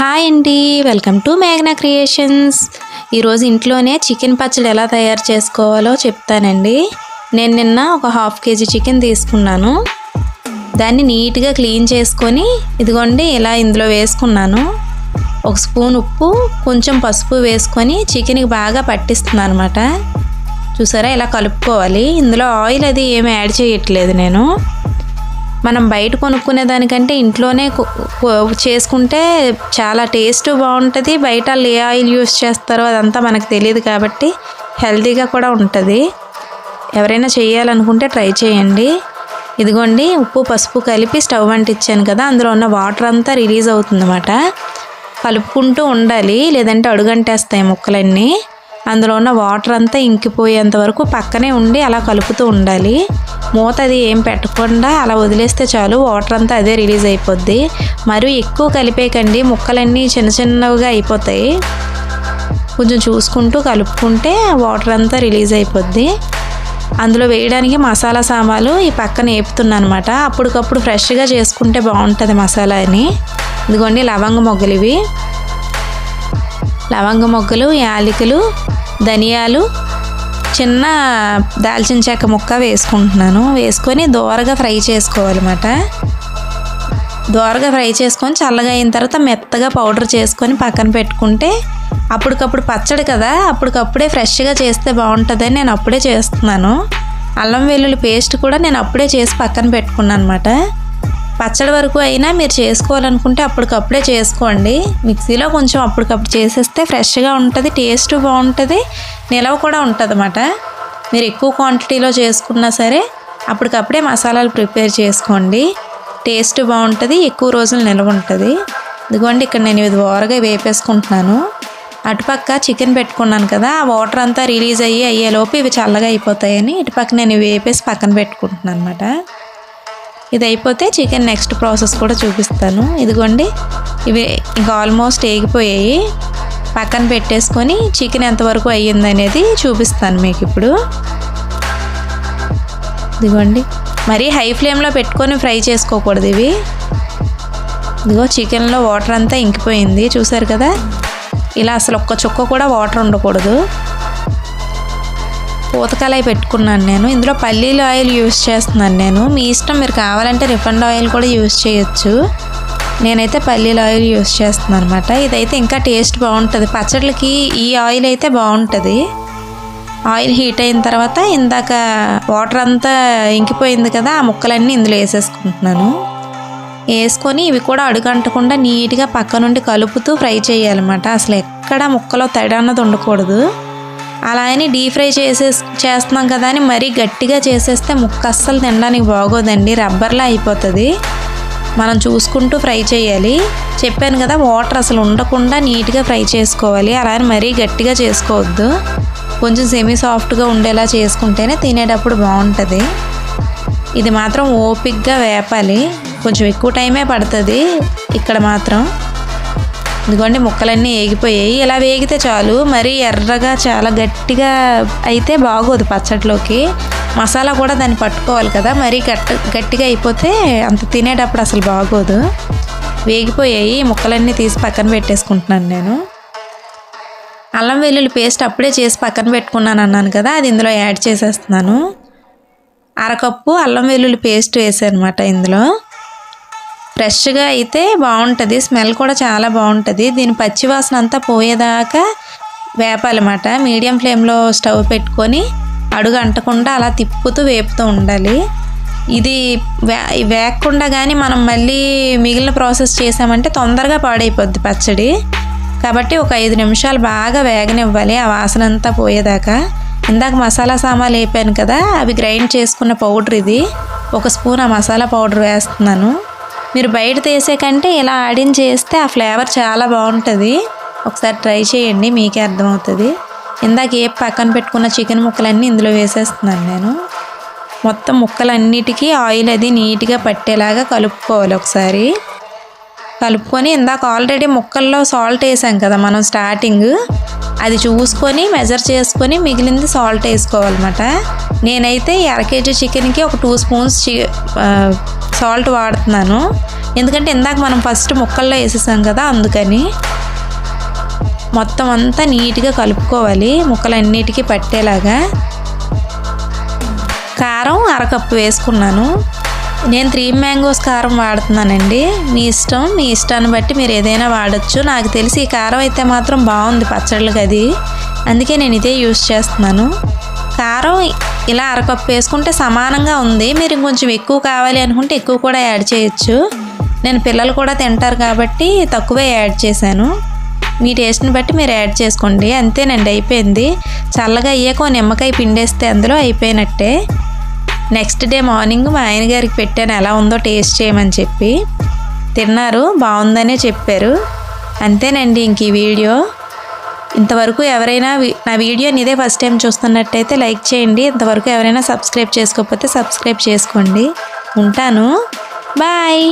Hi అండి, welcome to మేఘనా creations. ఈరోజు ఇంట్లోనే చికెన్ పచ్చడి ఎలా తయారు చేసుకోవాలో చెప్తానండి. నేను నిన్న ఒక హాఫ్ కేజీ చికెన్ తీసుకున్నాను. దాన్ని నీట్గా క్లీన్ చేసుకొని ఇదిగోండి ఇలా ఇందులో వేసుకున్నాను. ఒక స్పూన్ ఉప్పు, కొంచెం పసుపు వేసుకొని చికెన్కి బాగా పట్టిస్తున్నాను అనమాట. చూసారా, ఇలా కలుపుకోవాలి. ఇందులో ఆయిల్ అది ఏమి యాడ్ చేయట్లేదు నేను. మనం బయట కొనుక్కునే దానికంటే ఇంట్లోనే చేసుకుంటే చాలా టేస్ట్ బాగుంటుంది. బయట వాళ్ళు ఏ ఆయిల్ యూస్ చేస్తారో అదంతా మనకు తెలియదు కాబట్టి హెల్తీగా కూడా ఉంటుంది. ఎవరైనా చేయాలనుకుంటే ట్రై చేయండి. ఇదిగోండి ఉప్పు పసుపు కలిపి స్టవ్ అంటించాను కదా, అందులో ఉన్న వాటర్ అంతా రిలీజ్ అవుతుందన్నమాట. కలుపుకుంటూ ఉండాలి, లేదంటే అడుగంటేస్తాయి ముక్కలన్నీ. అందులో ఉన్న వాటర్ అంతా ఇంకిపోయేంత వరకు పక్కనే ఉండి అలా కలుపుతూ ఉండాలి. మూత అది ఏం పెట్టకుండా అలా వదిలేస్తే చాలు, వాటర్ అంతా అదే రిలీజ్ అయిపోద్ది. మరి ఎక్కువ కలిపేయకండి, ముక్కలన్నీ చిన్న చిన్నగా అయిపోతాయి. కొంచెం చూసుకుంటూ కలుపుకుంటే వాటర్ అంతా రిలీజ్ అయిపోద్ది. అందులో వేయడానికి మసాలా సామాన్లు ఈ పక్కన వేపుతున్నాను అనమాట. అప్పటికప్పుడు ఫ్రెష్గా చేసుకుంటే బాగుంటుంది మసాలా అని. ఇదిగోండి లవంగ మొగ్గలు, ఇవి లవంగ మొగ్గలు, యాలకులు, ధనియాలు, చిన్న దాల్చిన చెక్క ముక్క వేసుకుంటున్నాను. వేసుకొని దోరగా ఫ్రై చేసుకోవాలన్నమాట. దోరగా ఫ్రై చేసుకొని చల్లగా అయిన తర్వాత మెత్తగా పౌడర్ చేసుకొని పక్కన పెట్టుకుంటే అప్పటికప్పుడు పచ్చడి కదా, అప్పటికప్పుడే ఫ్రెష్గా చేస్తే బాగుంటుందని నేను అప్పుడే చేస్తున్నాను. అల్లం వెల్లుల్లి పేస్ట్ కూడా నేను అప్పుడే చేసి పక్కన పెట్టుకున్నాను అనమాట. పచ్చడి వరకు అయినా మీరు చేసుకోవాలనుకుంటే అప్పటికప్పుడే చేసుకోండి. మిక్సీలో కొంచెం అప్పటికప్పుడు చేసేస్తే ఫ్రెష్గా ఉంటుంది, టేస్ట్ బాగుంటుంది, నిలవ కూడా ఉంటుంది అన్నమాట. మీరు ఎక్కువ క్వాంటిటీలో చేసుకున్నా సరే అప్పటికప్పుడే మసాలాలు ప్రిపేర్ చేసుకోండి, టేస్ట్ బాగుంటుంది, ఎక్కువ రోజులు నిలవ ఉంటుంది. ఇదిగోండి ఇక్కడ నేను ఇది ఓరగా వేపేసుకుంటున్నాను. అటుపక్క చికెన్ పెట్టుకున్నాను కదా, ఆ వాటర్ అంతా రిలీజ్ అయ్యేలోపు ఇవి చల్లగా అయిపోతాయని ఇటుపక్క నేను వేపేసి పక్కన పెట్టుకుంటున్నాను అనమాట. ఇది అయిపోతే చికెన్ నెక్స్ట్ ప్రాసెస్ కూడా చూపిస్తాను. ఇదిగోండి ఇవి ఇంకా ఆల్మోస్ట్ వేగిపోయాయి. పక్కన పెట్టేసుకొని చికెన్ ఎంతవరకు అయ్యింది అనేది చూపిస్తాను మీకు ఇప్పుడు. ఇదిగోండి మరీ హై ఫ్లేమ్లో పెట్టుకొని ఫ్రై చేసుకోకూడదు ఇవి. ఇదిగో చికెన్లో వాటర్ అంతా ఇంకిపోయింది, చూసారు కదా. ఇలా అసలు ఒక్క చుక్క కూడా వాటర్ ఉండకూడదు. పూతకాయ పెట్టుకున్నాను నేను. ఇందులో పల్లీల ఆయిల్ యూస్ చేస్తున్నాను నేను. మీ ఇష్టం, మీరు కావాలంటే రిఫైండ్ ఆయిల్ కూడా యూస్ చేయొచ్చు. నేనైతే పల్లీల ఆయిల్ యూస్ చేస్తున్నాను అనమాట. ఇదైతే ఇంకా టేస్ట్ బాగుంటుంది పచ్చళ్ళకి. ఈ ఆయిల్ అయితే బాగుంటుంది. ఆయిల్ హీట్ అయిన తర్వాత ఇందాక వాటర్ అంతా ఇంకిపోయింది కదా, ఆ ముక్కలన్నీ ఇందులో వేసేసుకుంటున్నాను. వేసుకొని ఇవి కూడా అడుగంటకుండా నీట్గా పక్క నుండి కలుపుతూ ఫ్రై చేయాలన్నమాట. అసలు ఎక్కడ ముక్కలో తడి అన్నది ఉండకూడదు. అలా అని డీప్ ఫ్రై చేస్తున్నాం కదా అని మరీ గట్టిగా చేసేస్తే ముక్క అస్సలు తినడానికి బాగోదండి, రబ్బర్లా అయిపోతుంది. మనం చూసుకుంటూ ఫ్రై చేయాలి. చెప్పాను కదా, వాటర్ అసలు ఉండకుండా నీట్గా ఫ్రై చేసుకోవాలి. అలా అని మరీ గట్టిగా చేసుకోవద్దు, కొంచెం సెమీ సాఫ్ట్గా ఉండేలా చేసుకుంటేనే తినేటప్పుడు బాగుంటుంది. ఇది మాత్రం ఓపిక్గా వేపాలి, కొంచెం ఎక్కువ టైమే పడుతుంది ఇక్కడ మాత్రం. ఇదిగోండి ముక్కలన్నీ వేగిపోయాయి. ఇలా వేగితే చాలు, మరీ ఎర్రగా చాలా గట్టిగా అయితే బాగోదు పచ్చడిలోకి. మసాలా కూడా దాన్ని పట్టుకోవాలి కదా, మరీ గట్టిగా అయిపోతే అంత తినేటప్పుడు అసలు బాగోదు. వేగిపోయాయి, ముక్కలన్నీ తీసి పక్కన పెట్టేసుకుంటున్నాను నేను. అల్లం వెల్లుల్లి పేస్ట్ అప్పుడే చేసి పక్కన పెట్టుకున్నాను అన్నాను కదా, అది ఇందులో యాడ్ చేసేస్తున్నాను. అరకప్పు అల్లం వెల్లుల్లి పేస్ట్ వేసాను అనమాట ఇందులో. ఫ్రెష్గా అయితే బాగుంటుంది, స్మెల్ కూడా చాలా బాగుంటుంది. దీని పచ్చివాసన అంతా పోయేదాకా వేపాలన్నమాట. మీడియం ఫ్లేమ్లో స్టవ్ పెట్టుకొని అడుగు అంటకుండా అలా తిప్పుతూ వేపుతూ ఉండాలి. ఇది వేగకుండా కానీ మనం మళ్ళీ మిగిలిన ప్రాసెస్ చేసామంటే తొందరగా పాడైపోద్ది పచ్చడి. కాబట్టి ఒక 5 నిమిషాలు బాగా వేగనివ్వాలి, ఆ వాసన అంతా పోయేదాకా. ఇందాక మసాలా సామాన్లు వేపాను కదా, అవి గ్రైండ్ చేసుకున్న పౌడర్ ఇది. 1 స్పూన్ ఆ మసాలా పౌడర్ వేస్తున్నాను. మీరు బయట తీసే కంటే ఇలా ఆడించేస్తే ఆ ఫ్లేవర్ చాలా బాగుంటుంది. ఒకసారి ట్రై చేయండి, మీకే అర్థమవుతుంది. ఇందాక పక్కన పెట్టుకున్న చికెన్ ముక్కలన్నీ ఇందులో వేసేస్తున్నాను నేను. మొత్తం ముక్కలన్నిటికీ ఆయిల్ అది నీట్గా పట్టేలాగా కలుపుకోవాలి ఒకసారి. కలుపుకొని ఇందాక ఆల్రెడీ ముక్కల్లో సాల్ట్ వేసాం కదా మనం స్టార్టింగ్, అది చూసుకొని మెజర్ చేసుకొని మిగిలింది సాల్ట్ వేసుకోవాలన్నమాట. నేనైతే 1/2 kg చికెన్కి ఒక 2 స్పూన్స్ సాల్ట్ వాడుతున్నాను. ఎందుకంటే ఇందాక మనం ఫస్ట్ ముక్కల్లో వేసేసాం కదా, అందుకని. మొత్తం అంతా నీట్గా కలుపుకోవాలి ముక్కలన్నిటికీ పట్టేలాగా. కారం 1/2 కప్పు వేసుకున్నాను. నేను 3 మ్యాంగోస్ కారం వాడుతున్నానండి. మీ ఇష్టం, మీ ఇష్టాన్ని బట్టి మీరు ఏదైనా వాడచ్చు. నాకు తెలిసి ఈ కారం అయితే మాత్రం బాగుంది పచ్చళ్ళకి అది, అందుకే నేను ఇదే యూస్ చేస్తున్నాను. కారం ఇలా 1/2 కప్పు వేసుకుంటే సమానంగా ఉంది. మీరు కొంచెం ఎక్కువ కావాలి అనుకుంటే ఎక్కువ కూడా యాడ్ చేయొచ్చు. నేను పిల్లలు కూడా తింటారు కాబట్టి తక్కువే యాడ్ చేశాను. మీ టేస్ట్ని బట్టి మీరు యాడ్ చేసుకోండి. అంతేనండి, అయిపోయింది. చల్లగా అయ్యాక నిమ్మకాయ పిండేస్తే అందులో అయిపోయినట్టే. నెక్స్ట్ డే మార్నింగ్ మా ఆయన గారికి పెట్టాను ఎలా ఉందో టేస్ట్ చేయమని చెప్పి. తిన్నారు, బాగుందనే చెప్పారు. అంతేనండి ఇంక ఈ వీడియో. ఇంతవరకు ఎవరైనా నా వీడియోని ఇదే ఫస్ట్ టైం చూస్తున్నట్టయితే లైక్ చేయండి. ఇంతవరకు ఎవరైనా సబ్స్క్రైబ్ చేసుకోకపోతే సబ్స్క్రైబ్ చేసుకోండి. ఉంటాను, బాయ్.